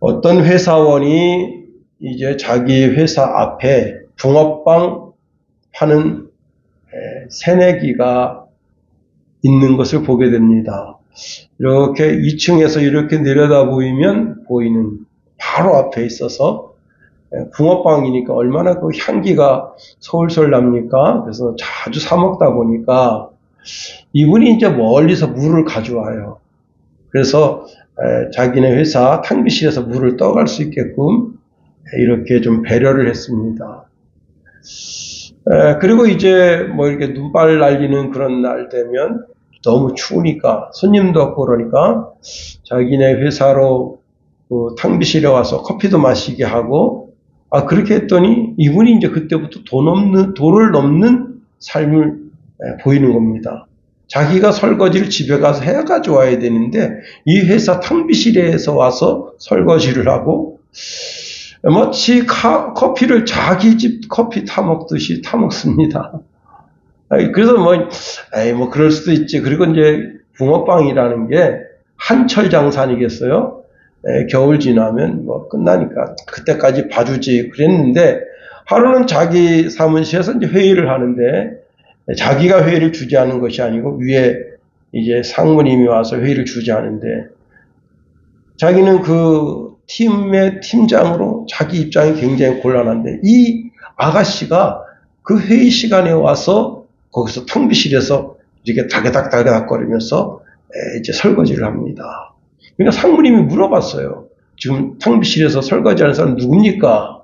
어떤 회사원이 이제 자기 회사 앞에 붕어빵 파는 새내기가 있는 것을 보게 됩니다. 이렇게 2층에서 이렇게 내려다 보이는 바로 앞에 있어서 붕어빵이니까 얼마나 그 향기가 솔솔 납니까? 그래서 자주 사 먹다 보니까 이분이 이제 멀리서 물을 가져와요. 그래서 자기네 회사 탕비실에서 물을 떠갈 수 있게끔 이렇게 좀 배려를 했습니다. 그리고 이제 뭐 이렇게 눈발 날리는 그런 날 되면 너무 추우니까 손님도 없고 그러니까 자기네 회사로 그 탕비실에 와서 커피도 마시게 하고 그렇게 했더니 이분이 이제 그때부터 도를 넘는 삶을 보이는 겁니다. 자기가 설거지를 집에 가서 해가지고 와야 되는데 이 회사 탕비실에서 와서 설거지를 하고 마치 커피를 자기 집 커피 타먹듯이 타먹습니다. 그래서 뭐 그럴 수도 있지. 그리고 이제 붕어빵이라는 게 한철 장사 아니겠어요? 겨울 지나면 뭐 끝나니까 그때까지 봐주지 그랬는데 하루는 자기 사무실에서 이제 회의를 하는데 자기가 회의를 주재하는 것이 아니고 위에 이제 상무님이 와서 회의를 주재하는데 자기는 그 팀의 팀장으로 자기 입장이 굉장히 곤란한데 이 아가씨가 그 회의 시간에 와서 거기서 탕비실에서 이렇게 다게닥거리면서 이제 설거지를 합니다. 그러니까 상무님이 물어봤어요. 지금 탕비실에서 설거지하는 사람 누굽니까?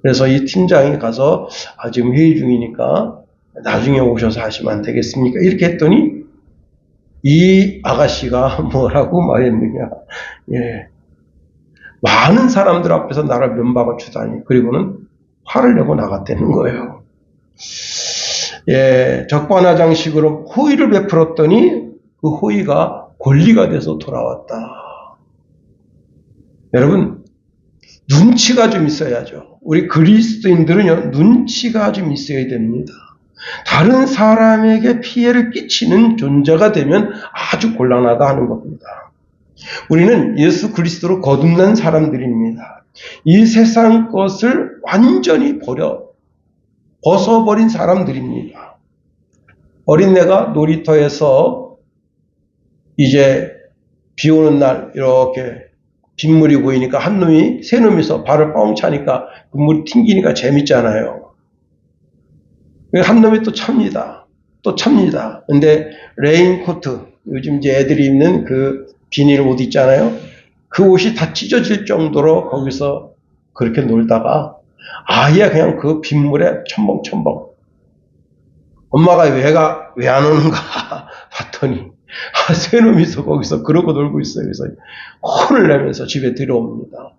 그래서 이 팀장이 가서 지금 회의 중이니까 나중에 오셔서 하시면 안 되겠습니까? 이렇게 했더니 이 아가씨가 뭐라고 말했느냐. 많은 사람들 앞에서 나를 면박을 주다니. 그리고는 화를 내고 나갔다는 거예요. 적반하장식으로 호의를 베풀었더니 그 호의가 권리가 돼서 돌아왔다. 여러분, 눈치가 좀 있어야죠. 우리 그리스도인들은요, 눈치가 좀 있어야 됩니다. 다른 사람에게 피해를 끼치는 존재가 되면 아주 곤란하다 하는 겁니다. 우리는 예수 그리스도로 거듭난 사람들입니다. 이 세상 것을 완전히 벗어버린 사람들입니다. 어린애가 놀이터에서 이제 비 오는 날 이렇게 빗물이 보이니까 세 놈이서 발을 뻥 차니까 그 물이 튕기니까 재밌잖아요. 한 놈이 또 찹니다. 근데 레인코트, 요즘 이제 애들이 입는 그 비닐 옷 있잖아요. 그 옷이 다 찢어질 정도로 거기서 그렇게 놀다가 아예 그냥 그 빗물에 첨벙첨벙. 엄마가 왜 안 오는가 봤더니 세 놈이서 거기서 그러고 놀고 있어요. 그래서 혼을 내면서 집에 들어옵니다.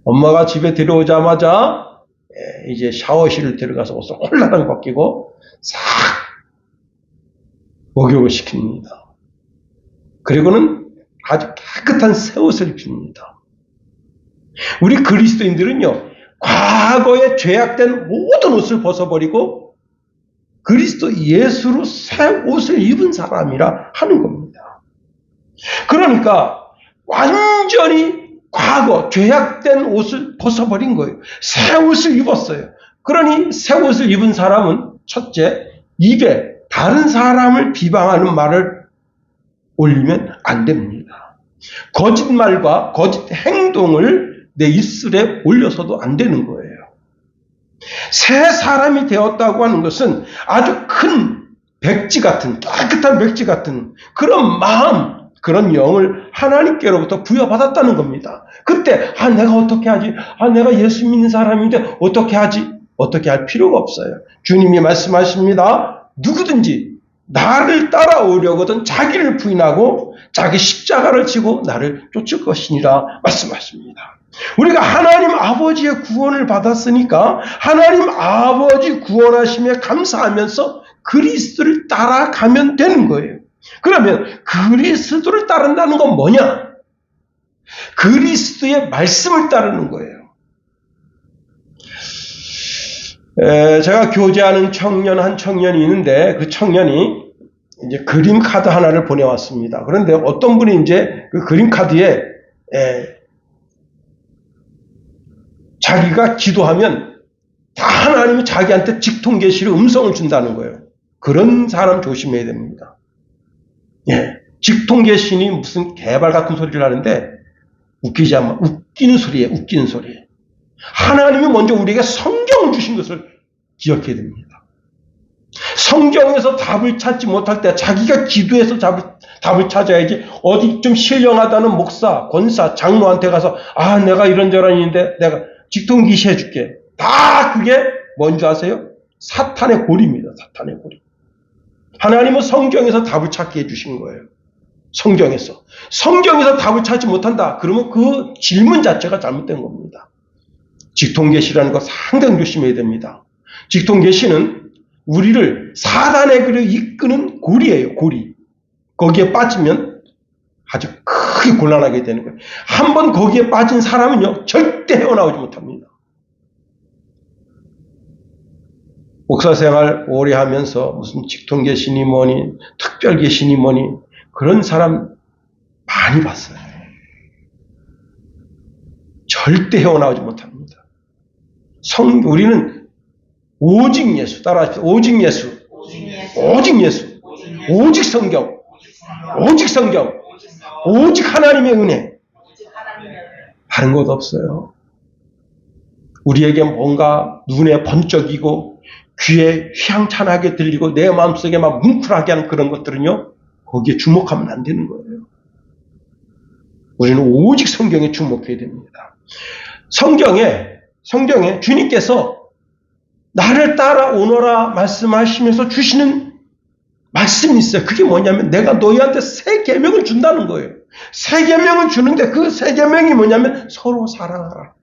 엄마가 집에 들어오자마자 이제 샤워실을 들어가서 옷을 홀라당 벗기고 싹 목욕을 시킵니다. 그리고는 아주 깨끗한 새 옷을 입힙니다. 우리 그리스도인들은요, 과거에 죄악된 모든 옷을 벗어버리고 그리스도 예수로 새 옷을 입은 사람이라 하는 겁니다. 그러니까 완전히 과거 죄악된 옷을 벗어버린 거예요. 새 옷을 입었어요. 그러니 새 옷을 입은 사람은 첫째, 입에 다른 사람을 비방하는 말을 올리면 안 됩니다. 거짓말과 거짓 행동을 내 입술에 올려서도 안 되는 거예요. 새 사람이 되었다고 하는 것은 아주 큰 백지 같은, 깨끗한 백지 같은 그런 마음, 그런 영을 하나님께로부터 부여받았다는 겁니다. 그때 내가 어떻게 하지? 내가 예수 믿는 사람인데 어떻게 하지? 어떻게 할 필요가 없어요. 주님이 말씀하십니다. 누구든지 나를 따라오려거든 자기를 부인하고 자기 십자가를 지고 나를 쫓을 것이니라 말씀하십니다. 우리가 하나님 아버지의 구원을 받았으니까 하나님 아버지 구원하심에 감사하면서 그리스도를 따라가면 되는 거예요. 그러면 그리스도를 따른다는 건 뭐냐? 그리스도의 말씀을 따르는 거예요. 제가 교제하는 한 청년이 있는데 그 청년이 이제 그림 카드 하나를 보내왔습니다. 그런데 어떤 분이 이제 그 그림 카드에 예. 자기가 기도하면 다 하나님이 자기한테 직통계시로 음성을 준다는 거예요. 그런 사람 조심해야 됩니다. 예. 직통계신이 무슨 개발 같은 소리를 하는데 웃기지 않아. 웃기는 소리예요. 웃기는 소리. 하나님이 먼저 우리에게 성경을 주신 것을 기억해야 됩니다. 성경에서 답을 찾지 못할 때 자기가 기도해서 답을 찾아야지. 어디 좀 신령하다는 목사, 권사, 장로한테 가서 내가 이런저런 있는데 내가 직통계시 해줄게. 다 그게 뭔지 아세요? 사탄의 고리입니다. 사탄의 고리. 하나님은 성경에서 답을 찾게 해주신 거예요. 성경에서 답을 찾지 못한다. 그러면 그 질문 자체가 잘못된 겁니다. 직통계시라는 거 상당히 조심해야 됩니다. 직통계시는 우리를 사단의 길을 이끄는 고리예요. 고리. 거기에 빠지면 아주 크게 곤란하게 되는 거예요. 한번 거기에 빠진 사람은요, 절대 헤어나오지 못합니다. 목사 생활 오래 하면서 무슨 직통계시니 뭐니 특별계시니 뭐니 그런 사람 많이 봤어요. 절대 헤어나오지 못합니다. 우리는 오직 예수, 따라하십시오. 오직 예수. 오직 예수. 오직 성경. 오직 성경. 오직 하나님의 은혜. 다른 것 없어요. 우리에게 뭔가 눈에 번쩍이고 귀에 휘황찬하게 들리고 내 마음속에 막 뭉클하게 하는 그런 것들은요, 거기에 주목하면 안 되는 거예요. 우리는 오직 성경에 주목해야 됩니다. 성경에 주님께서 나를 따라오너라 말씀하시면서 주시는 말씀이 있어요. 그게 뭐냐면 내가 너희한테 새 계명을 준다는 거예요. 새 계명을 주는데 그 새 계명이 뭐냐면 서로 사랑하라.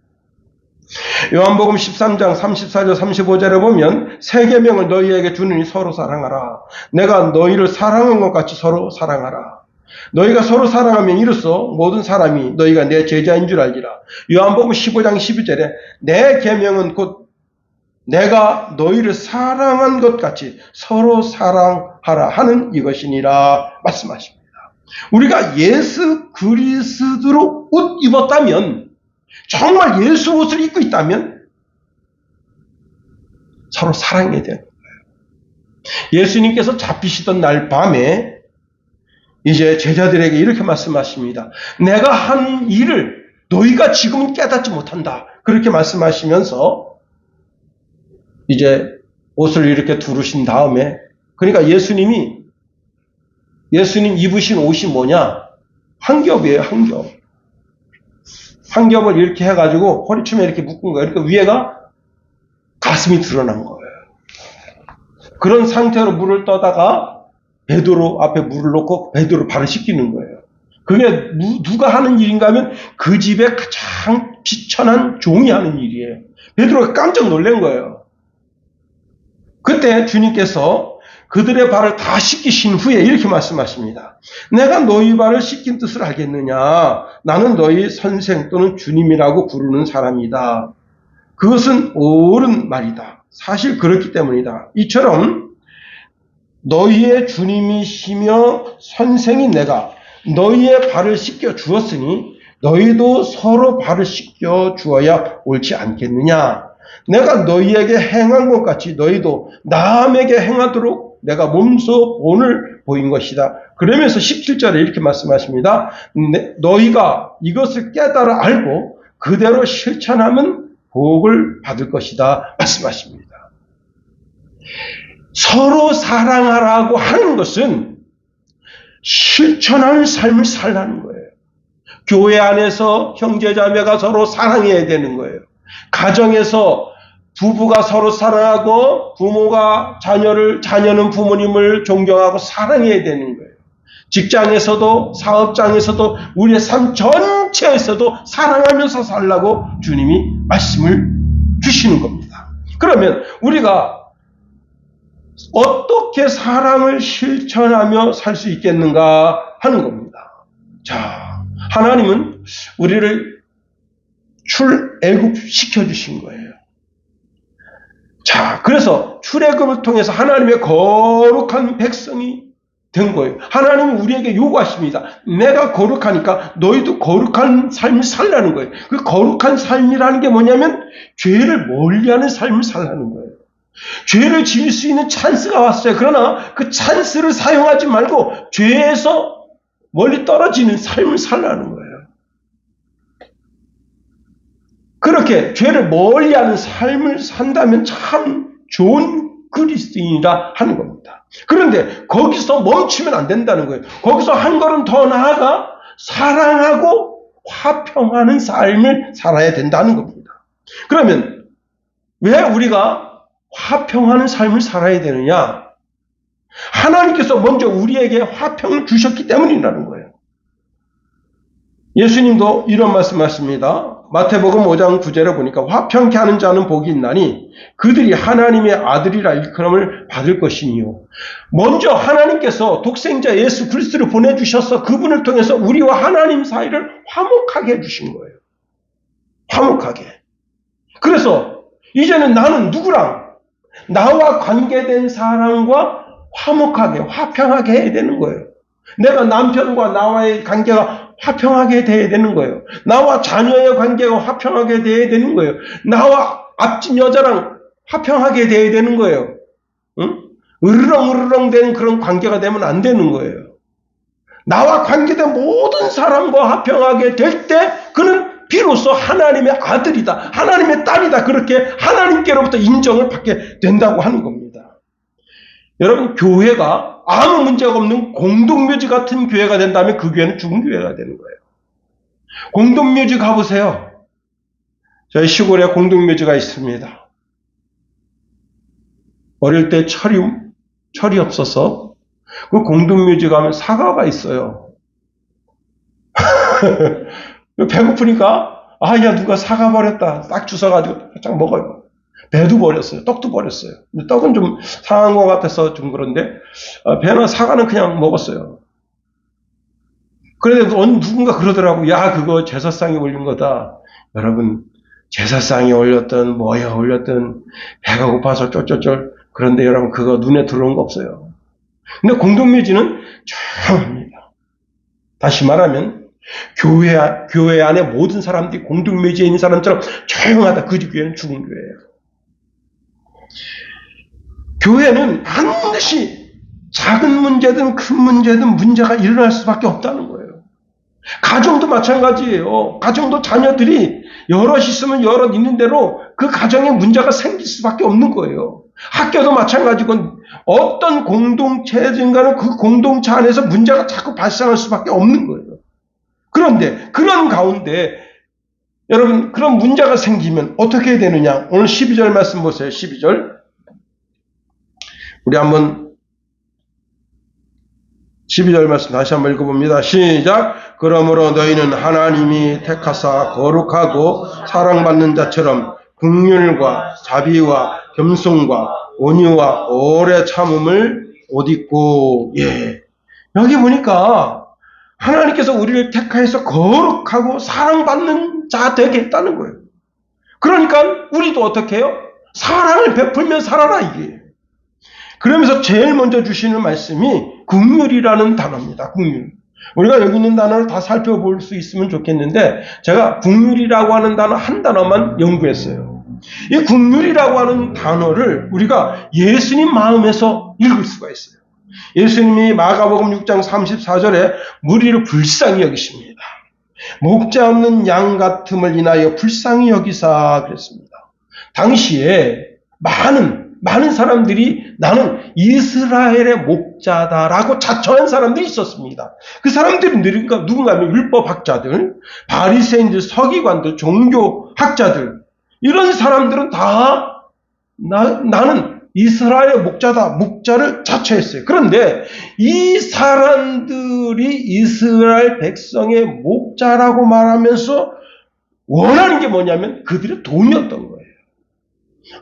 요한복음 13장 34절 35절에 보면 새 계명을 너희에게 주느니 서로 사랑하라. 내가 너희를 사랑한 것 같이 서로 사랑하라. 너희가 서로 사랑하면 이로써 모든 사람이 너희가 내 제자인 줄 알리라. 요한복음 15장 12절에 내 계명은 곧 내가 너희를 사랑한 것 같이 서로 사랑하라 하는 이것이니라 말씀하십니다. 우리가 예수 그리스도로 옷 입었다면, 정말 예수 옷을 입고 있다면 서로 사랑해야 되는 거예요. 예수님께서 잡히시던 날 밤에 이제 제자들에게 이렇게 말씀하십니다. 내가 한 일을 너희가 지금은 깨닫지 못한다. 그렇게 말씀하시면서 이제 옷을 이렇게 두르신 다음에, 그러니까 예수님 입으신 옷이 뭐냐? 한겹이에요. 한겹을 이렇게 해가지고 허리춤에 이렇게 묶은 거예요. 그러니까 위에가 가슴이 드러난 거예요. 그런 상태로 물을 떠다가 베드로 앞에 물을 놓고 베드로 발을 씻기는 거예요. 그게 누가 하는 일인가 하면 그 집에 가장 비천한 종이 하는 일이에요. 베드로가 깜짝 놀란 거예요. 그때 주님께서 그들의 발을 다 씻기신 후에 이렇게 말씀하십니다. 내가 너희 발을 씻긴 뜻을 알겠느냐? 나는 너희 선생 또는 주님이라고 부르는 사람이다. 그것은 옳은 말이다. 사실 그렇기 때문이다. 이처럼 너희의 주님이시며 선생인 내가 너희의 발을 씻겨 주었으니 너희도 서로 발을 씻겨 주어야 옳지 않겠느냐? 내가 너희에게 행한 것 같이 너희도 남에게 행하도록 내가 몸소 본을 보인 것이다. 그러면서 17절에 이렇게 말씀하십니다. 너희가 이것을 깨달아 알고 그대로 실천하면 복을 받을 것이다 말씀하십니다. 서로 사랑하라고 하는 것은 실천하는 삶을 살라는 거예요. 교회 안에서 형제자매가 서로 사랑해야 되는 거예요. 가정에서 부부가 서로 사랑하고 부모가 자녀는 부모님을 존경하고 사랑해야 되는 거예요. 직장에서도 사업장에서도 우리의 삶 전체에서도 사랑하면서 살라고 주님이 말씀을 주시는 겁니다. 그러면 우리가 어떻게 사랑을 실천하며 살 수 있겠는가 하는 겁니다. 자, 하나님은 우리를 출애굽시켜 주신 거예요. 자, 그래서 출애굽을 통해서 하나님의 거룩한 백성이 된 거예요. 하나님은 우리에게 요구하십니다. 내가 거룩하니까 너희도 거룩한 삶을 살라는 거예요. 그 거룩한 삶이라는 게 뭐냐면 죄를 멀리하는 삶을 살라는 거예요. 죄를 지을 수 있는 찬스가 왔어요. 그러나 그 찬스를 사용하지 말고 죄에서 멀리 떨어지는 삶을 살라는 거예요. 그렇게 죄를 멀리하는 삶을 산다면 참 좋은 그리스도인이라 하는 겁니다. 그런데 거기서 멈추면 안 된다는 거예요. 거기서 한 걸음 더 나아가 사랑하고 화평하는 삶을 살아야 된다는 겁니다. 그러면 왜 우리가 화평하는 삶을 살아야 되느냐? 하나님께서 먼저 우리에게 화평을 주셨기 때문이라는 거예요. 예수님도 이런 말씀하십니다. 마태복음 5장 9절에 보니까 화평케 하는 자는 복이 있나니 그들이 하나님의 아들이라 일컬음을 받을 것이니요. 먼저 하나님께서 독생자 예수 그리스도를 보내주셔서 그분을 통해서 우리와 하나님 사이를 화목하게 해주신 거예요. 화목하게. 그래서 이제는 나는 누구랑? 나와 관계된 사람과 화목하게, 화평하게 해야 되는 거예요. 내가 남편과 나와의 관계가 화평하게 돼야 되는 거예요. 나와 자녀의 관계가 화평하게 돼야 되는 거예요. 나와 앞집 여자랑 화평하게 돼야 되는 거예요. 응? 으르렁으르렁 되는 그런 관계가 되면 안 되는 거예요. 나와 관계된 모든 사람과 화평하게 될 때 그는 비로소 하나님의 아들이다. 하나님의 딸이다. 그렇게 하나님께로부터 인정을 받게 된다고 하는 겁니다. 여러분, 교회가 아무 문제가 없는 공동묘지 같은 교회가 된다면 그 교회는 죽은 교회가 되는 거예요. 공동묘지 가보세요. 저희 시골에 공동묘지가 있습니다. 어릴 때 철이 없어서 그 공동묘지 가면 사과가 있어요. 배고프니까 야 누가 사과 버렸다 딱 주워가지고 딱 먹어요. 배도 버렸어요. 떡도 버렸어요. 근데 떡은 좀 상한 것 같아서 좀 그런데 배나 사과는 그냥 먹었어요. 그런데 누군가 그러더라고. 야 그거 제사상에 올린 거다. 여러분 제사상에 올렸던 뭐에 올렸던 배가 고파서 쫄쫄쫄 그런데 여러분 그거 눈에 들어온 거 없어요. 근데 공동묘지는 조용합니다. 다시 말하면 교회 안에 모든 사람들이 공동묘지에 있는 사람처럼 조용하다. 그 교회는 죽은 교회예요. 교회는 반드시 작은 문제든 큰 문제든 문제가 일어날 수밖에 없다는 거예요. 가정도 마찬가지예요. 가정도 자녀들이 여럿 있으면 여럿 있는 대로 그 가정에 문제가 생길 수밖에 없는 거예요. 학교도 마찬가지고 어떤 공동체든가는 그 공동체 안에서 문제가 자꾸 발생할 수밖에 없는 거예요. 그런데 그런 가운데 여러분 그런 문제가 생기면 어떻게 해야 되느냐? 오늘 12절 말씀 보세요. 12절. 우리 한번 12절 말씀 다시 한번 읽어봅니다. 시작. 그러므로 너희는 하나님이 택하사 거룩하고 사랑받는 자처럼 긍휼과 자비와 겸손과 온유와 오래 참음을 옷 입고 여기 보니까 하나님께서 우리를 택하여서 거룩하고 사랑받는 자 되게 했다는 거예요. 그러니까 우리도 어떻게 해요? 사랑을 베풀며 살아라 이게. 그러면서 제일 먼저 주시는 말씀이 긍휼이라는 단어입니다. 긍휼. 우리가 여기 있는 단어를 다 살펴볼 수 있으면 좋겠는데 제가 긍휼이라고 하는 단어 한 단어만 연구했어요. 이 긍휼이라고 하는 단어를 우리가 예수님 마음에서 읽을 수가 있어요. 예수님이 마가복음 6장 34절에 우리를 불쌍히 여기십니다. 목자 없는 양 같음을 인하여 불쌍히 여기사 그랬습니다. 당시에 많은 사람들이 나는 이스라엘의 목자다라고 자처한 사람들이 있었습니다. 그 사람들이 누군가 하면 율법학자들, 바리새인들, 서기관들, 종교학자들 이런 사람들은 다 나는 이스라엘의 목자다, 목자를 자처했어요. 그런데 이 사람들이 이스라엘 백성의 목자라고 말하면서 원하는 게 뭐냐면 그들의 돈이었던 거예요.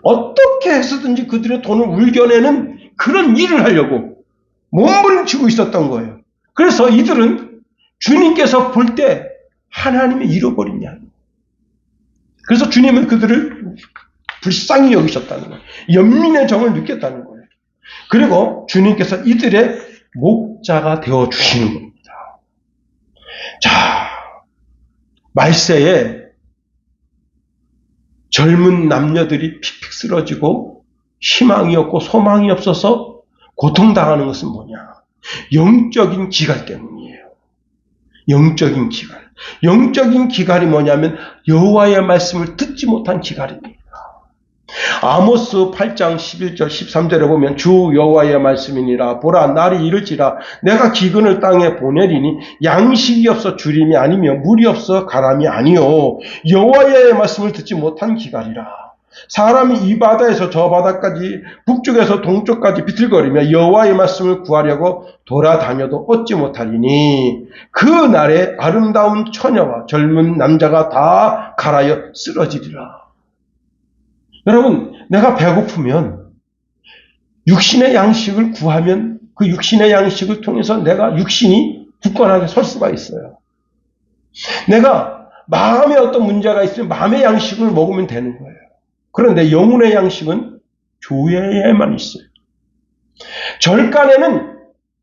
어떻게 해서든지 그들의 돈을 울겨내는 그런 일을 하려고 몸부림치고 있었던 거예요. 그래서 이들은 주님께서 볼 때 하나님을 잃어버리냐. 그래서 주님은 그들을 불쌍히 여기셨다는 거예요. 연민의 정을 느꼈다는 거예요. 그리고 주님께서 이들의 목자가 되어 주시는 겁니다. 자, 말세에 젊은 남녀들이 픽픽 쓰러지고 희망이 없고 소망이 없어서 고통당하는 것은 뭐냐? 영적인 기갈 때문이에요. 영적인 기갈. 영적인 기갈이 뭐냐면 여호와의 말씀을 듣지 못한 기갈입니다. 아모스 8장 11절 13절에 보면 주 여호와의 말씀이니라 보라 날이 이를지라 내가 기근을 땅에 보내리니 양식이 없어 주림이 아니며 물이 없어 가람이 아니요 여호와의 말씀을 듣지 못한 기갈이라. 사람이 이 바다에서 저 바다까지 북쪽에서 동쪽까지 비틀거리며 여호와의 말씀을 구하려고 돌아다녀도 얻지 못하리니 그 날에 아름다운 처녀와 젊은 남자가 다 갈아여 쓰러지리라. 여러분, 내가 배고프면 육신의 양식을 구하면 그 육신의 양식을 통해서 내가 육신이 굳건하게 설 수가 있어요. 내가 마음에 어떤 문제가 있으면 마음의 양식을 먹으면 되는 거예요. 그런데 영혼의 양식은 교회에만 있어요. 절간에는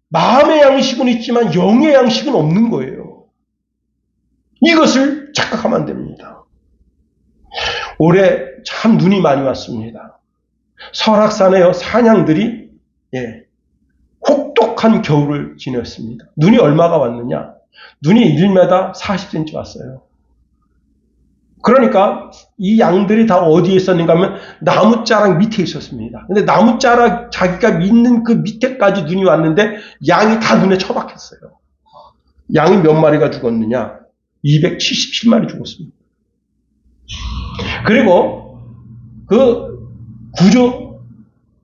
마음의 양식은 있지만 영의 양식은 없는 거예요. 이것을 착각하면 안 됩니다. 올해 참 눈이 많이 왔습니다. 설악산에요 산양들이 혹독한 겨울을 지냈습니다. 눈이 얼마가 왔느냐? 눈이 1m 40cm 왔어요. 그러니까 이 양들이 다 어디에 있었는가 하면 나무자락 밑에 있었습니다. 근데 나무자락 자기가 믿는 그 밑에까지 눈이 왔는데 양이 다 눈에 처박혔어요. 양이 몇 마리가 죽었느냐? 277마리 죽었습니다. 그리고 그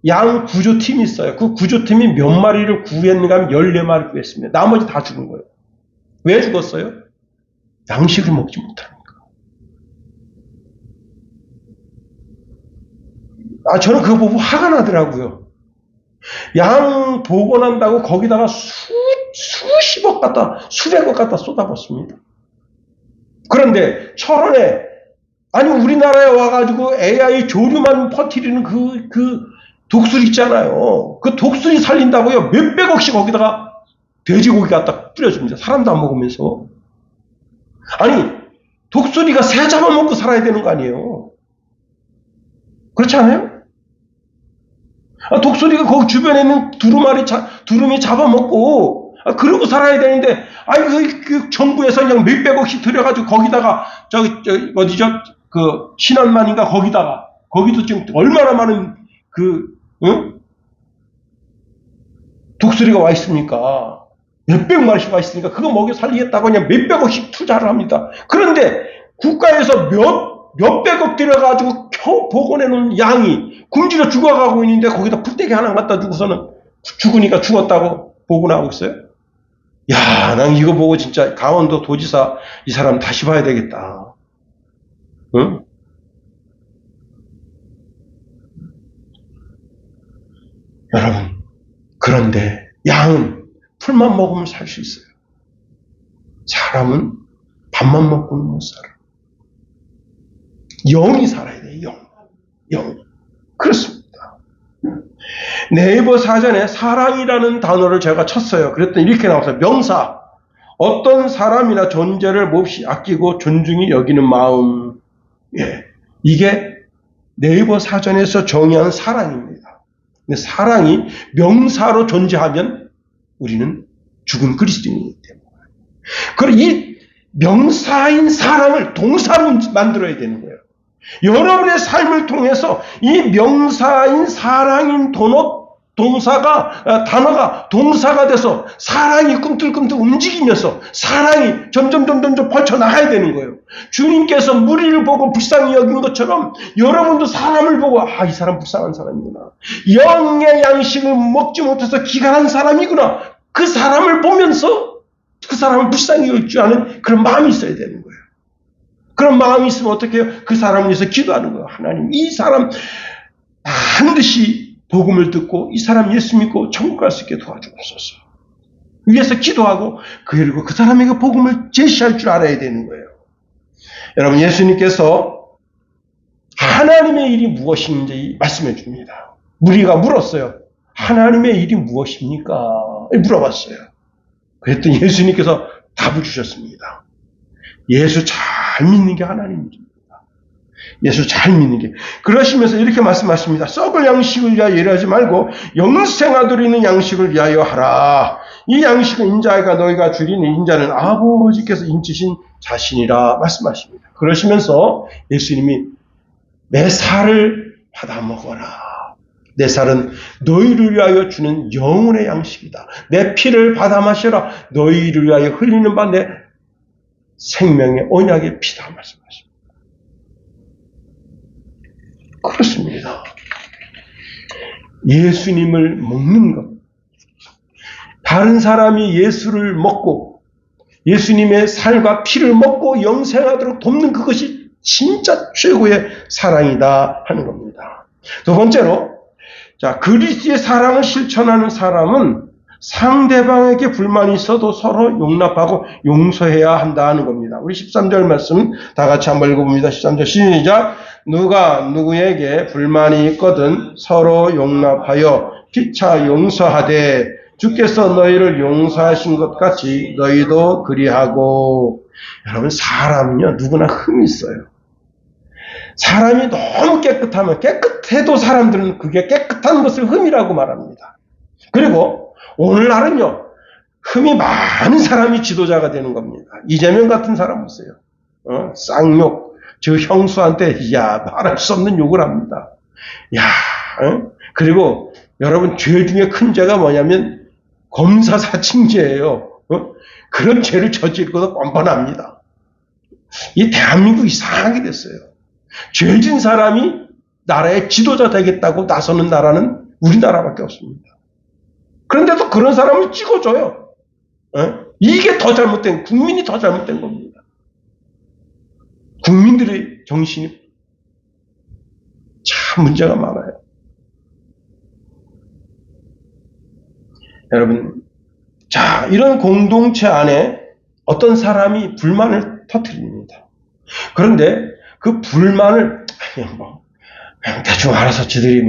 양 구조팀이 있어요. 그 구조팀이 몇 마리를 구했는가 하면 14마리 구했습니다. 나머지 다 죽은 거예요. 왜 죽었어요? 양식을 먹지 못하니까. 저는 그거 보고 화가 나더라고요. 양 복원한다고 거기다가 수십억 갖다, 수백억 갖다 쏟아붓습니다. 그런데 철원에, 우리나라에 와가지고 AI 조류만 퍼뜨리는 그 독수리 있잖아요. 그 독수리 살린다고요. 몇백억씩 거기다가 돼지고기 갖다 뿌려줍니다. 사람도 안 먹으면서. 독수리가 새 잡아먹고 살아야 되는 거 아니에요. 그렇지 않아요? 독수리가 거기 주변에 있는 두루미 잡아먹고, 그러고 살아야 되는데, 그 정부에서 그냥 몇백억씩 들여가지고 거기다가, 신안만인가 거기도 지금 얼마나 많은 독수리가 와 있습니까? 몇백 마리씩 와 있으니까 그거 먹여 살리겠다고 그냥 몇백억씩 투자를 합니다. 그런데 국가에서 몇백억 들여가지고 겨우 복원해놓은 양이 굶주려 죽어가고 있는데 거기다 풀떼기 하나 갖다 주고서는 죽으니까 죽었다고 복원하고 있어요? 난 이거 보고 진짜 강원도 도지사 이 사람 다시 봐야 되겠다. 응? 여러분, 그런데 양은 풀만 먹으면 살 수 있어요. 사람은 밥만 먹고는 못 살아. 영이 살아야 돼요. 영. 그렇습니다. 네이버 사전에 사랑이라는 단어를 제가 쳤어요. 그랬더니 이렇게 나왔어요. 명사. 어떤 사람이나 존재를 몹시 아끼고 존중히 여기는 마음. 이게 네이버 사전에서 정의한 사랑입니다. 근데 사랑이 명사로 존재하면 우리는 죽은 그리스도인이기 때문에. 그리고 이 명사인 사랑을 동사로 만들어야 되는 거예요. 여러분의 삶을 통해서 이 명사인 사랑인 단어가 동사가 돼서 사랑이 꿈틀꿈틀 움직이면서 사랑이 점점 펼쳐나가야 되는 거예요. 주님께서 무리를 보고 불쌍히 여긴 것처럼 여러분도 사람을 보고 이 사람 불쌍한 사람이구나. 영의 양식을 먹지 못해서 기갈한 사람이구나. 그 사람을 보면서 그 사람을 불쌍히 여길 줄 아는 그런 마음이 있어야 되는 거예요. 그런 마음이 있으면 어떻게 해요? 그 사람을 위해서 기도하는 거예요. 하나님, 이 사람 반드시 복음을 듣고 이 사람 예수 믿고 천국 갈 수 있게 도와주옵소서. 위해서 기도하고 그리고 그 사람에게 복음을 제시할 줄 알아야 되는 거예요. 여러분, 예수님께서 하나님의 일이 무엇인지 말씀해 줍니다. 무리가 물었어요. 하나님의 일이 무엇입니까? 물어봤어요. 그랬더니 예수님께서 답을 주셨습니다. 예수 잘 믿는 게 하나님입니다. 예수 잘 믿는 게. 그러시면서 이렇게 말씀하십니다. 썩을 양식을 위하여 일하지 말고 영생하도록 있는 양식을 위하여 하라. 이 양식은 인자가 너희가 주리니 인자는 아버지께서 인치신 자신이라 말씀하십니다. 그러시면서 예수님이 내 살을 받아 먹어라. 내 살은 너희를 위하여 주는 영혼의 양식이다. 내 피를 받아 마셔라. 너희를 위하여 흘리는 바 내 생명의 언약의 피다 말씀하십니다. 그렇습니다. 예수님을 먹는 것. 다른 사람이 예수를 먹고 예수님의 살과 피를 먹고 영생하도록 돕는 그것이 진짜 최고의 사랑이다 하는 겁니다. 두 번째로, 자, 그리스도의 사랑을 실천하는 사람은 상대방에게 불만이 있어도 서로 용납하고 용서해야 한다는 겁니다. 우리 13절 말씀 다 같이 한번 읽어봅니다. 13절 시작. 누가 누구에게 불만이 있거든 서로 용납하여 피차 용서하되 주께서 너희를 용서하신 것 같이 너희도 그리하고. 여러분, 사람은요 누구나 흠이 있어요. 사람이 너무 깨끗하면, 깨끗해도 사람들은 그게 깨끗한 것을 흠이라고 말합니다. 그리고 오늘날은요 흠이 많은 사람이 지도자가 되는 겁니다. 이재명 같은 사람 보세요. 쌍욕, 저 형수한테 말할 수 없는 욕을 합니다. 그리고 여러분, 죄 중에 큰 죄가 뭐냐면 검사사칭죄예요. 그런 죄를 저지르고도 뻔뻔합니다. 이 대한민국 이상하게 됐어요. 죄진 사람이 나라의 지도자 되겠다고 나서는 나라는 우리나라밖에 없습니다. 그런데도 그런 사람을 찍어줘요. 이게 더 잘못된, 국민이 더 잘못된 겁니다. 국민들의 정신이 참 문제가 많아요. 여러분, 자, 이런 공동체 안에 어떤 사람이 불만을 터뜨립니다. 그런데 그 불만을 그냥 대충 알아서 지들이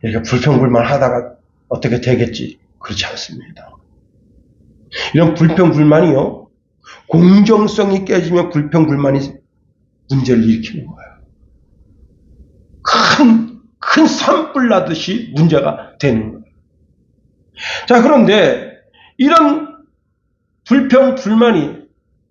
이렇게 불평불만 하다가 어떻게 되겠지. 그렇지 않습니다. 이런 불평불만이요, 공정성이 깨지면 불평불만이 문제를 일으키는 거예요. 큰 산불 나듯이 문제가 되는 거예요. 자, 그런데 이런 불평불만이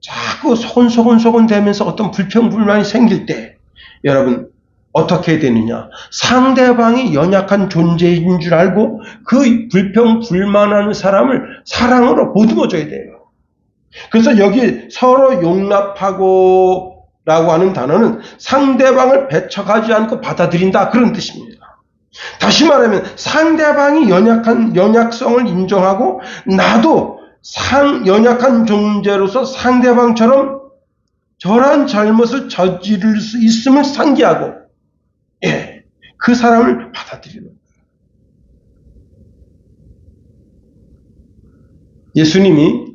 자꾸 소곤소곤 되면서 어떤 불평불만이 생길 때 여러분 어떻게 되느냐, 상대방이 연약한 존재인 줄 알고 그 불평불만하는 사람을 사랑으로 보듬어줘야 돼요. 그래서 여기 서로 용납하고 라고 하는 단어는 상대방을 배척하지 않고 받아들인다, 그런 뜻입니다. 다시 말하면 상대방이 연약성을 인정하고 나도 연약한 존재로서 상대방처럼 저러한 잘못을 저지를 수 있음을 상기하고 그 사람을 받아들이는 거예요. 예수님이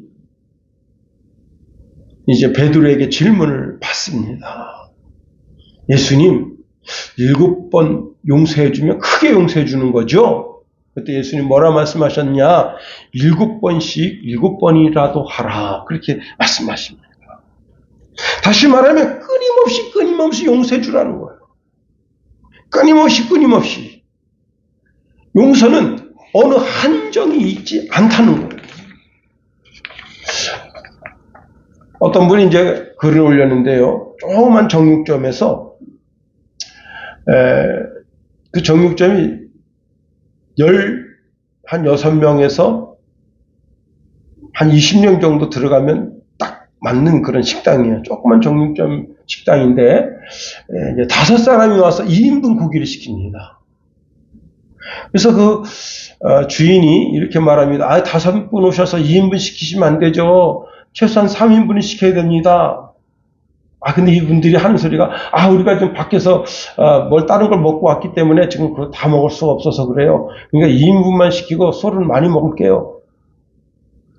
이제 베드로에게 질문을 받습니다. 예수님, 7번 용서해주면 크게 해주는 거죠? 그때 예수님 뭐라 말씀하셨냐? 7번씩 7번이라도 하라, 그렇게 말씀하십니다. 다시 말하면 끊임없이 용서해주라는 거예요. 끊임없이. 용서는 어느 한정이 있지 않다는 거예요. 어떤 분이 이제 글을 올렸는데요, 조그만 정육점에서 그 정육점이 한 6명에서 한 20명 정도 들어가면 딱 맞는 그런 식당이에요. 조그만 정육점 식당인데 이제 5사람이 와서 2인분 고기를 시킵니다. 그래서 그 주인이 이렇게 말합니다. 5분 오셔서 2인분 시키시면 안 되죠. 최소한 3인분을 시켜야 됩니다. 근데 이분들이 하는 소리가, 우리가 좀 밖에서 뭘 다른 걸 먹고 왔기 때문에 지금 그거 다 먹을 수가 없어서 그래요. 그러니까 2인분만 시키고 술은 많이 먹을게요.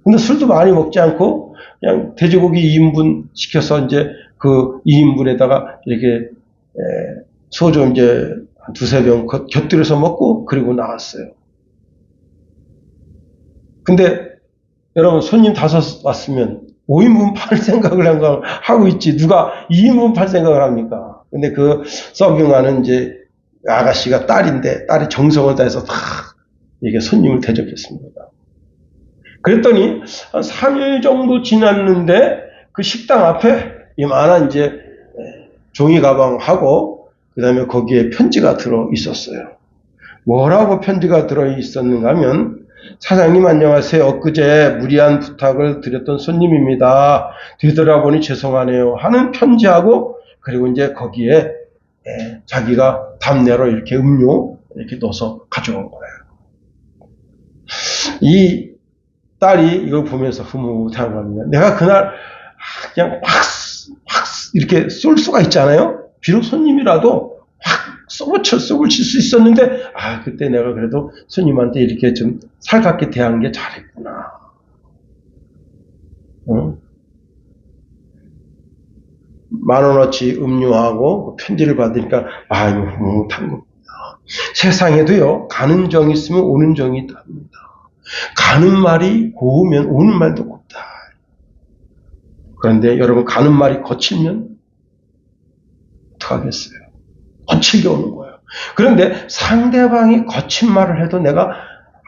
근데 술도 많이 먹지 않고 그냥 돼지고기 2인분 시켜서 이제 그 2인분에다가 이렇게 소주 이제 한 2-3병 곁들여서 먹고 그리고 나왔어요. 근데 여러분, 손님 5 왔으면 5인분 팔 생각을 하고 있지. 누가 2인분 팔 생각을 합니까? 근데 그 서빙하는 이제 아가씨가 딸인데, 딸이 정성을 다해서 다 이게 손님을 대접했습니다. 그랬더니 한 3일 정도 지났는데 그 식당 앞에 이만한 이제 종이 가방하고 그다음에 거기에 편지가 들어 있었어요. 뭐라고 편지가 들어 있었는가 하면, 사장님 안녕하세요. 엊그제 무리한 부탁을 드렸던 손님입니다. 되돌아보니 죄송하네요 하는 편지하고, 그리고 이제 거기에 자기가 답례로 이렇게 음료 이렇게 넣어서 가져온 거예요. 이 딸이 이걸 보면서 흐뭇한 겁니다. 내가 그날 그냥 확 이렇게 쏠 수가 있잖아요. 비록 손님이라도 확 쏘을 칠 수 있었는데, 그때 내가 그래도 손님한테 이렇게 좀 살갑게 대한 게 잘했구나. 응? 10,000원어치 음료하고 편지를 받으니까 이거 흐뭇한 겁니다. 세상에도요, 가는 정이 있으면 오는 정이 있답니다. 가는 말이 고우면 오는 말도 곱다. 그런데 여러분, 가는 말이 거칠면 어떡하겠어요? 거칠게 오는 거예요. 그런데 상대방이 거친 말을 해도 내가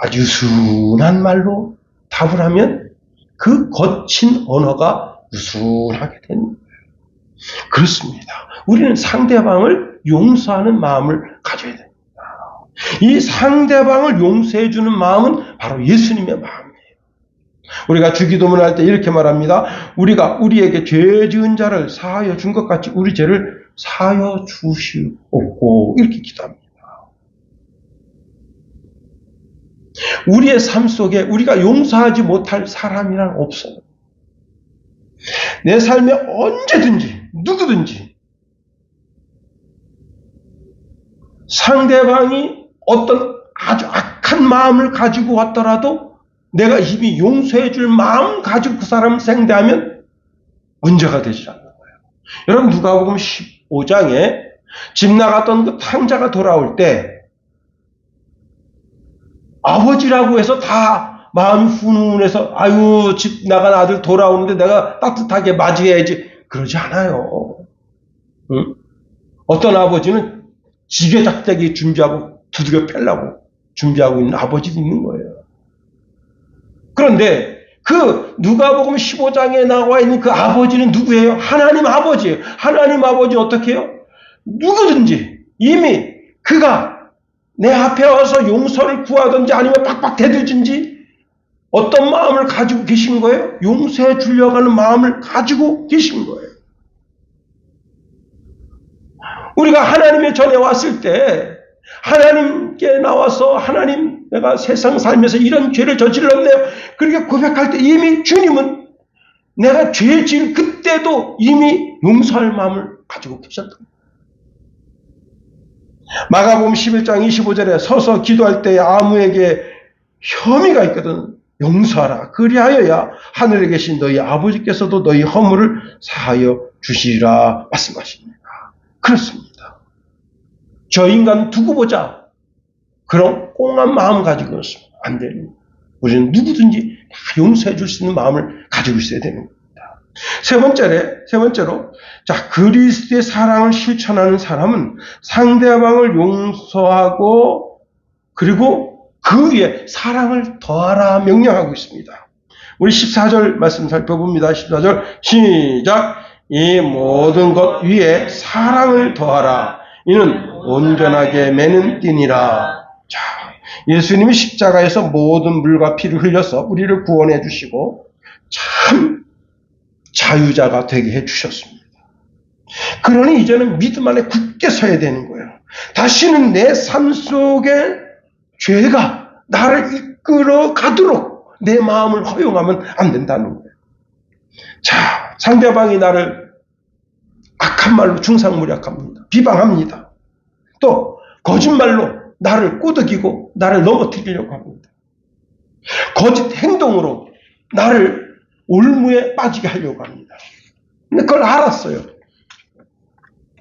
아주 순한 말로 답을 하면 그 거친 언어가 유순하게 되는 거예요. 그렇습니다. 우리는 상대방을 용서하는 마음을 가져야 됩니다. 이 상대방을 용서해주는 마음은 바로 예수님의 마음이에요. 우리가 주기도문을 할 때 이렇게 말합니다. 우리가 우리에게 죄 지은 자를 사하여 준 것 같이 우리 죄를 사하여 주시옵고, 이렇게 기도합니다. 우리의 삶 속에 우리가 용서하지 못할 사람이란 없어요. 내 삶에 언제든지 누구든지 상대방이 어떤 아주 악한 마음을 가지고 왔더라도 내가 이미 용서해 줄 마음 가지고 그 사람을 상대하면 문제가 되지 않는 거예요. 여러분, 누가복음 15장에 집 나갔던 그 탕자가 돌아올 때 아버지라고 해서 다 마음이 훈훈해서 집 나간 아들 돌아오는데 내가 따뜻하게 맞이해야지, 그러지 않아요. 응? 어떤 아버지는 지게 작대기 준비하고 두들겨 패려고 준비하고 있는 아버지도 있는 거예요. 그런데 그 누가복음 15장에 나와 있는 그 아버지는 누구예요? 하나님 아버지예요. 하나님 아버지 어떻게 해요? 누구든지 이미 그가 내 앞에 와서 용서를 구하든지 아니면 팍팍 대들든지 어떤 마음을 가지고 계신 거예요? 용서해 주려고 하는 마음을 가지고 계신 거예요. 우리가 하나님의 전에 왔을 때 하나님께 나와서 하나님, 내가 세상 살면서 이런 죄를 저질렀네요, 그렇게 고백할 때 이미 주님은 내가 죄 지을 그때도 이미 용서할 마음을 가지고 계셨다. 마가복음 11장 25절에 서서 기도할 때 아무에게 혐의가 있거든 용서하라. 그리하여야 하늘에 계신 너희 아버지께서도 너희 허물을 사하여 주시리라 말씀하십니다. 그렇습니다. 저 인간 두고 보자, 그런 꽁한 마음 가지고 있으면 안 됩니다. 우리는 누구든지 다 용서해 줄 수 있는 마음을 가지고 있어야 되는 겁니다. 세 번째로, 그리스도의 사랑을 실천하는 사람은 상대방을 용서하고 그리고 그 위에 사랑을 더하라 명령하고 있습니다. 우리 14절 말씀 살펴봅니다. 14절 시작. 이 모든 것 위에 사랑을 더하라. 이는 온전하게 매는 띠니라. 자, 예수님이 십자가에서 모든 물과 피를 흘려서 우리를 구원해 주시고 참 자유자가 되게 해 주셨습니다. 그러니 이제는 믿음 안에 굳게 서야 되는 거예요. 다시는 내 삶 속에 죄가 나를 이끌어 가도록 내 마음을 허용하면 안 된다는 거예요. 자, 상대방이 나를 악한 말로 중상무략합니다. 비방합니다. 또 거짓말로 나를 꼬드기고 나를 넘어뜨리려고 합니다. 거짓 행동으로 나를 올무에 빠지게 하려고 합니다. 근데 그걸 알았어요.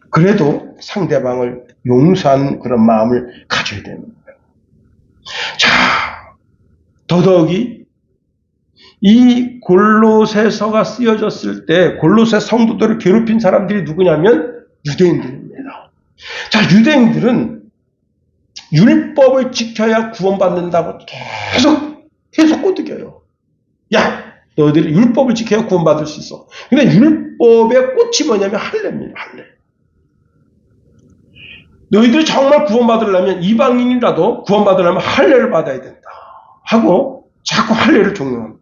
그래도 상대방을 용서하는 그런 마음을 가져야 되는 거예요. 자, 더더욱이 이 골로새서가 쓰여졌을 때 골로새 성도들을 괴롭힌 사람들이 누구냐면 유대인들입니다. 자, 유대인들은 율법을 지켜야 구원받는다고 계속 꼬드겨요. 야, 너희들이 율법을 지켜야 구원받을 수 있어. 근데 율법의 꽃이 뭐냐면 할례입니다. 할례. 너희들이 정말 구원받으려면 이방인이라도 구원받으려면 할례를 받아야 된다 하고 자꾸 할례를 종용합니다.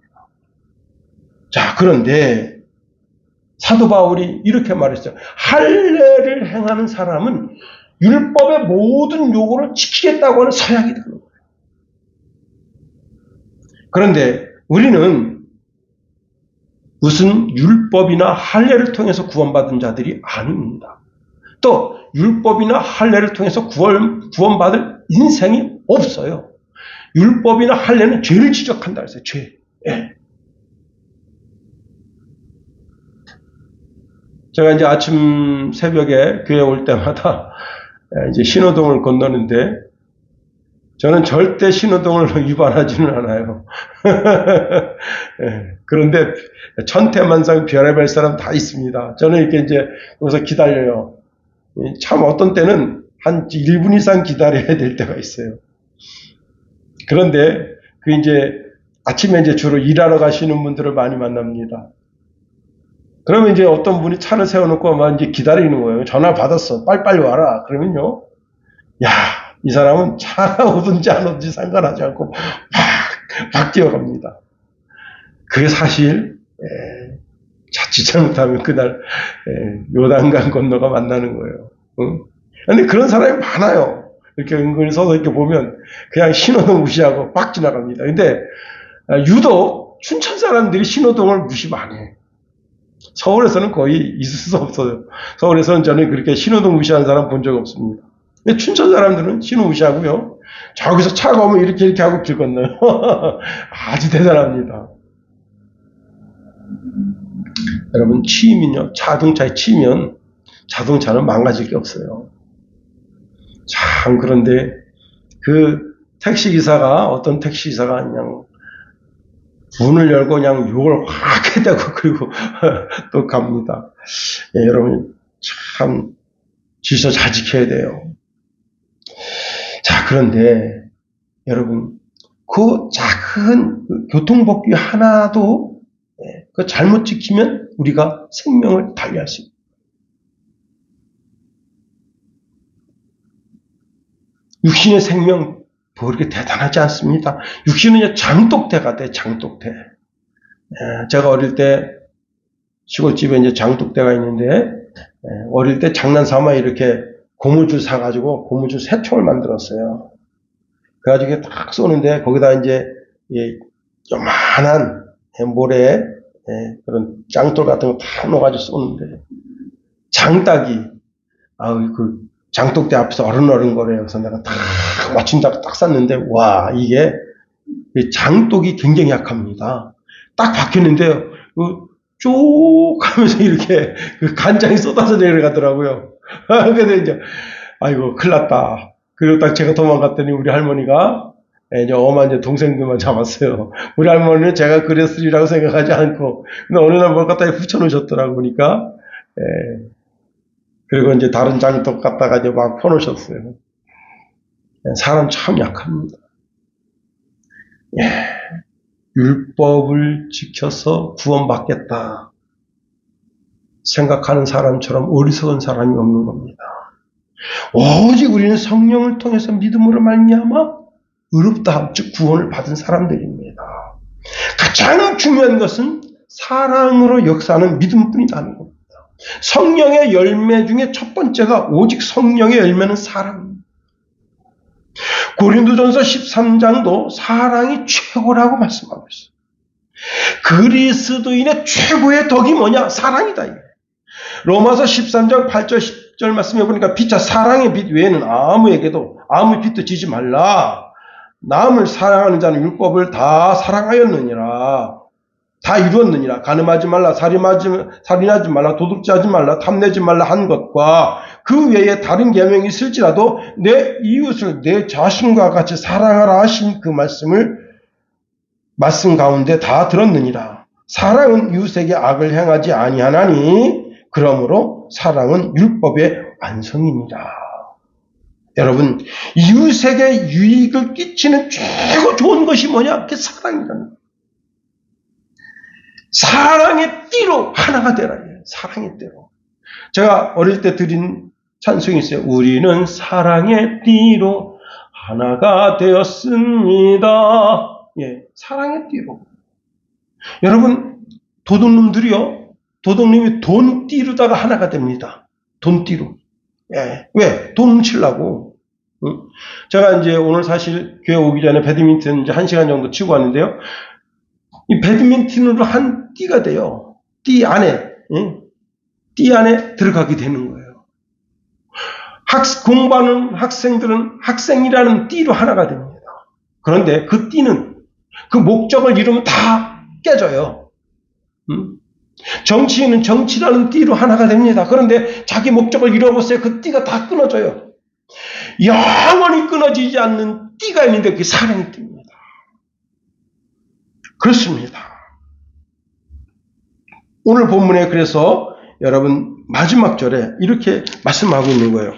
자, 그런데 사도 바울이 이렇게 말했어요. 할례를 행하는 사람은 율법의 모든 요구를 지키겠다고 하는 서약이다. 그런데 우리는 무슨 율법이나 할례를 통해서 구원받은 자들이 아닙니다. 또 율법이나 할례를 통해서 구원받을 인생이 없어요. 율법이나 할례는 죄를 지적한다 그랬어요. 죄. 예. 제가 이제 아침 새벽에 교회 올 때마다 이제 신호등을 건너는데 저는 절대 신호등을 위반하지는 않아요. 예, 그런데 천태만상 별의별 사람 다 있습니다. 저는 이렇게 이제 여기서 기다려요. 참 어떤 때는 한 1분 이상 기다려야 될 때가 있어요. 그런데 그 이제 아침에 이제 주로 일하러 가시는 분들을 많이 만납니다. 그러면 이제 어떤 분이 차를 세워놓고 막 이제 기다리는 거예요. 전화 받았어. 빨리빨리 와라. 그러면요. 야, 이 사람은 차가 오든지 안 오든지 상관하지 않고 막 뛰어갑니다. 그게 사실 자칫 잘못하면 그날 요단강 건너가 만나는 거예요. 그런데 그런 사람이 많아요. 이렇게 은근히 서서 이렇게 보면 그냥 신호등 무시하고 막 지나갑니다. 근데 유독 춘천 사람들이 신호등을 무시 많이 해요. 서울에서는 거의 있을 수 없어요. 서울에서는 저는 그렇게 신호등 무시하는 사람 본 적 없습니다. 근데 춘천 사람들은 신호 무시하고요. 저기서 차가 오면 이렇게 하고 길 건너요. 아주 대단합니다. 여러분, 치이면요. 자동차에 치이면 자동차는 망가질 게 없어요. 참, 그런데 그 어떤 택시기사가 그냥 문을 열고 그냥 욕을 확 해대고 그리고 또 갑니다. 예, 여러분, 참 질서 잘 지켜야 돼요. 자, 그런데 여러분, 그 작은 교통법규 하나도 그 잘못 지키면 우리가 생명을 달리할 수 있습니다. 육신의 생명 그렇게 대단하지 않습니다. 육신은 장독대가 돼, 장독대. 제가 어릴 때 시골집에 이제 장독대가 있는데 어릴 때 장난삼아 이렇게 고무줄 사가지고 고무줄 3통을 만들었어요. 그래가지고 딱 쏘는데 거기다 이제 요만한 모래에 그런 짱돌 같은 거 다 넣어가지고 쏘는데 장딱이 그 장독대 앞에서 어른거려요. 그래서 내가 딱 맞춘다고 딱 쐈는데 와, 이게 장독이 굉장히 약합니다. 딱 박혔는데요. 쭉 하면서 이렇게 간장이 쏟아져 내려가더라고요. 근데 이제 아이고 큰일 났다. 그리고 딱 제가 도망갔더니 우리 할머니가 이제 엄한 이제 동생들만 잡았어요. 우리 할머니는 제가 그랬으리라고 생각하지 않고 근데 어느 날 뭘 갖다 붙여놓으셨더라고 보니까 그리고 이제 다른 장독 갖다가 이제 막 펴놓으셨어요. 사람 참 약합니다. 율법을 지켜서 구원받겠다 생각하는 사람처럼 어리석은 사람이 없는 겁니다. 오직 우리는 성령을 통해서 믿음으로 말미암아 의롭다함, 즉 구원을 받은 사람들입니다. 가장 중요한 것은 사랑으로 역사하는 믿음뿐이라는 겁니다. 성령의 열매 중에 첫 번째가 오직 성령의 열매는 사랑입니다. 고린도전서 13장도 사랑이 최고라고 말씀하고 있어요. 그리스도인의 최고의 덕이 뭐냐? 사랑이다. 로마서 13장 8절 10절 말씀해 보니까 피차 사랑의 빛 외에는 아무에게도 아무 빛도 지지 말라. 남을 사랑하는 자는 율법을 다 사랑하였느니라. 다 이루었느니라. 간음하지 말라, 살인하지 말라, 도둑질하지 말라, 탐내지 말라 한 것과 그 외에 다른 계명이 있을지라도 내 이웃을 내 자신과 같이 사랑하라 하신 그 말씀을 말씀 가운데 다 들었느니라. 사랑은 이웃에게 악을 행하지 아니하나니 그러므로 사랑은 율법의 완성이니라. 여러분, 이웃에게 유익을 끼치는 최고 좋은 것이 뭐냐? 그게 사랑이라는 거예요. 사랑의 띠로 하나가 되라. 사랑의 띠로. 제가 어릴 때 드린 찬송이 있어요. 우리는 사랑의 띠로 하나가 되었습니다. 예, 사랑의 띠로. 여러분, 도둑놈이 돈 띠로다가 하나가 됩니다. 돈 띠로. 예, 왜? 돈 훔치려고. 응? 제가 이제 오늘 사실 교회 오기 전에 배드민턴 이제 1시간 정도 치고 왔는데요. 이 배드민턴으로 한 띠가 돼요. 띠 안에, 응? 띠 안에 들어가게 되는 거예요. 공부하는 학생들은 학생이라는 띠로 하나가 됩니다. 그런데 그 띠는 그 목적을 이루면 다 깨져요. 정치인은 정치라는 띠로 하나가 됩니다. 그런데 자기 목적을 이루어보세요. 그 띠가 다 끊어져요. 영원히 끊어지지 않는 띠가 있는데 그게 사랑의 띠입니다. 그렇습니다. 오늘 본문에 그래서 여러분 마지막 절에 이렇게 말씀하고 있는 거예요.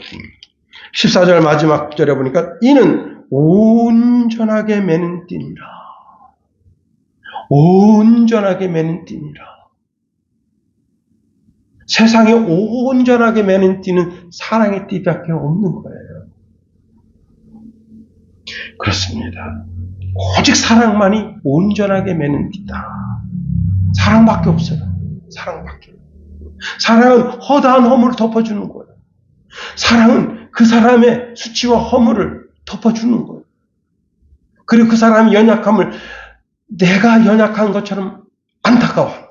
14절 마지막 절에 보니까 이는 온전하게 매는 띠니라. 온전하게 매는 띠니라. 세상에 온전하게 매는 띠는 사랑의 띠밖에 없는 거예요. 그렇습니다. 오직 사랑만이 온전하게 매는 띠다. 사랑밖에 없어요. 사랑밖에. 사랑은 허다한 허물을 덮어주는 거예요. 사랑은 그 사람의 수치와 허물을 덮어주는 거예요. 그리고 그 사람의 연약함을 내가 연약한 것처럼 안타까워하는 거예요.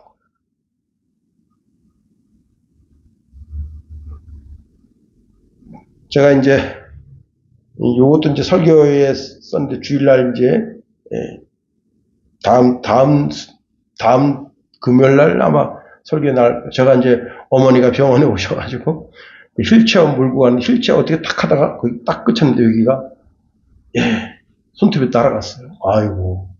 제가 이제 요것도 이제 설교에 썼는데 주일날 이제 다음 금요일날 아마 설교날 제가 이제 어머니가 병원에 오셔가지고 휠체어 몰고 가는 휠체어 어떻게 딱 하다가 거기 딱 끝쳤는데 여기가 손톱이 날아갔어요. 아이고.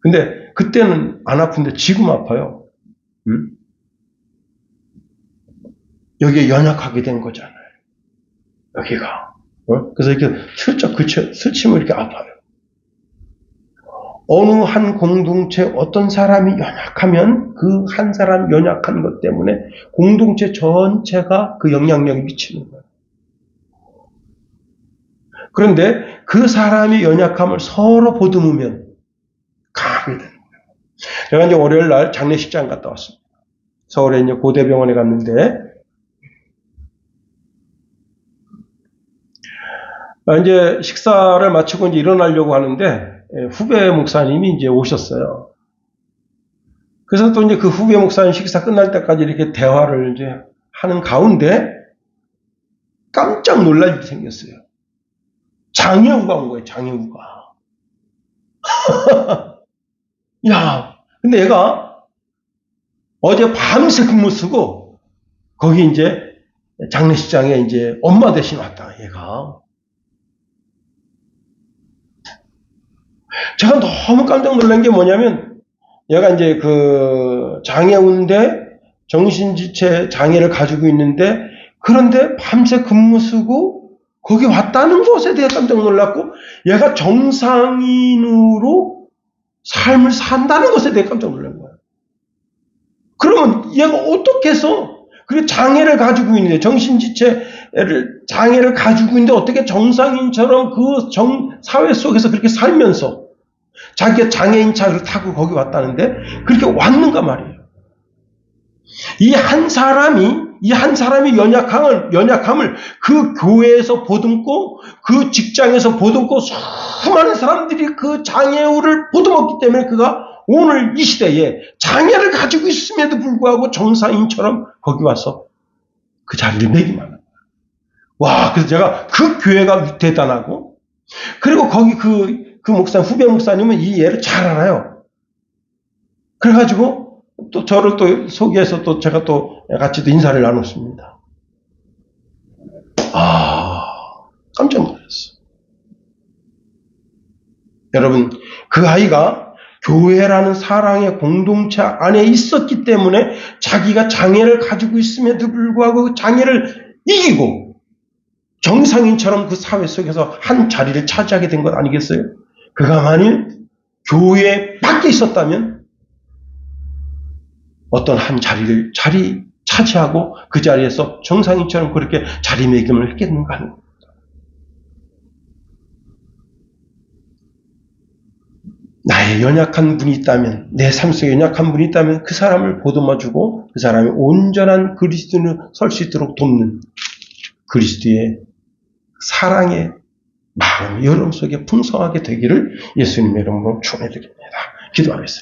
근데 그때는 안 아픈데 지금 아파요. 여기에 연약하게 된 거잖아요. 여기가. 그래서 이렇게 슬쩍 스치면 이렇게 아파요. 어느 한 공동체 어떤 사람이 연약하면 그 한 사람 연약한 것 때문에 공동체 전체가 그 영향력이 미치는 거예요. 그런데 그 사람의 연약함을 서로 보듬으면 강하게 되는 거예요. 제가 이제 월요일 날 장례식장 갔다 왔습니다. 서울에 이제 고대병원에 갔는데 이제 식사를 마치고 이제 일어나려고 하는데 후배 목사님이 이제 오셨어요. 그래서 또 이제 그 후배 목사님 식사 끝날 때까지 이렇게 대화를 이제 하는 가운데 깜짝 놀랄 일이 생겼어요. 장애우가 온 거예요, 장애우가. 야, 근데 얘가 어제 밤새 근무 쓰고 거기 이제 장례식장에 이제 엄마 대신 왔다, 얘가. 제가 너무 깜짝 놀란 게 뭐냐면 얘가 이제 그 장애우인데 정신지체 장애를 가지고 있는데 그런데 밤새 근무 쓰고 거기 왔다는 것에 대해 깜짝 놀랐고 얘가 정상인으로 삶을 산다는 것에 대해 깜짝 놀란 거예요. 그러면 얘가 어떻게 해서 그리고 장애를 가지고 있는데 정신지체를 장애를 가지고 있는데 어떻게 정상인처럼 그 사회 속에서 그렇게 살면서 자기가 장애인 차를 타고 거기 왔다는데 그렇게 왔는가 말이에요. 이 한 사람이 연약함을 그 교회에서 보듬고 그 직장에서 보듬고 수많은 사람들이 그 장애우를 보듬었기 때문에 그가 오늘 이 시대에 장애를 가지고 있음에도 불구하고 정상인처럼 거기 와서 그 자리를 매기만 합니다. 와, 그래서 제가 그 교회가 대단하고 그리고 거기 그 후배 목사님은 이 예를 잘 알아요. 그래가지고 또 저를 또 소개해서 또 제가 또 같이 또 인사를 나눴습니다. 깜짝 놀랐어. 여러분, 그 아이가 교회라는 사랑의 공동체 안에 있었기 때문에 자기가 장애를 가지고 있음에도 불구하고 그 장애를 이기고 정상인처럼 그 사회 속에서 한 자리를 차지하게 된 것 아니겠어요? 그가 만일 교회 밖에 있었다면 어떤 한 자리를 차지하고 그 자리에서 정상인처럼 그렇게 자리매김을 했겠는가 하는 겁니다. 나의 연약한 분이 있다면, 내 삶 속에 연약한 분이 있다면 그 사람을 보듬어주고 그 사람이 온전한 그리스도인으로 설 수 있도록 돕는 그리스도의 사랑의 마음, 여러분 속에 풍성하게 되기를 예수님의 이름으로 축원해드립니다. 기도하겠습니다.